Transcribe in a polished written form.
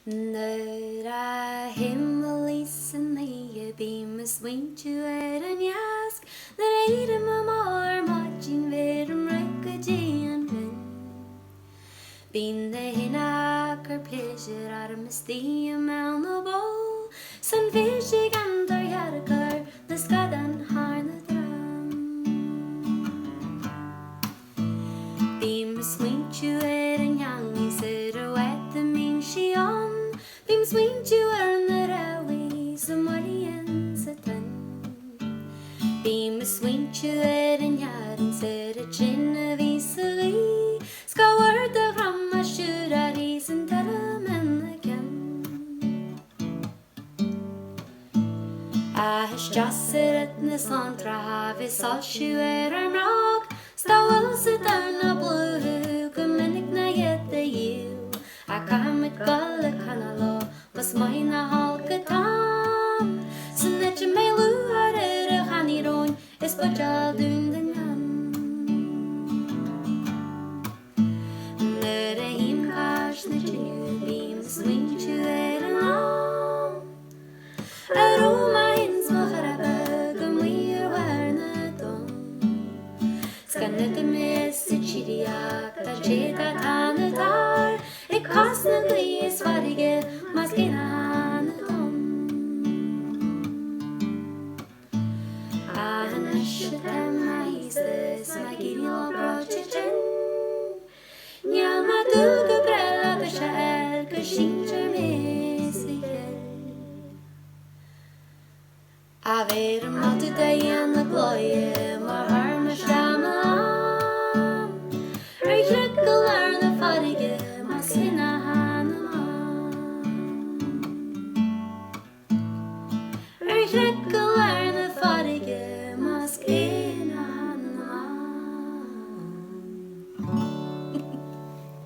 Nuair a himmelís an lí bhím smaointiú an iasc le éirím maidin bheirim go déan bhinn. Bíonn na héanacha pléisiúir théim na bpoll san bhéisig an Tor Dhearg na Scadán tharna droim. Bhím smaointiú an eangaigh sa rúid mín sián. Bhím smaointiú na rámhaí sa mbuillí sa théim. Bhím smaointiú an hearan sa tsin a bhí sa ghí. Gaoth Dobhair san théim na ceol. Deasar na slantra bhí sáilsiú amach. Scadán sa tharna blúthú go minic na iad a dhiú. A caimid gol a canaló mas maidin na hálca tam. San neitte mbéalú ar a chaníróin is baideal dún den gan. Nuair a híonchas na tiniú bhím smaointiú an am. A rómains mo charaba go mbuillí na dom. Scanad a mis sa tíriach a jéad a tana tar. Ik cos na glí is farige mas céna na dom. A hanas a théim a iasc ma gíneal brote gin. Níl ma dul go brela go seil go sítar mis i chéil. A bheirim mátú daon na glóide mar tharna seama am. Ghrical ar na farige mas céna na am. Ghrical ar na farige mas céna na am.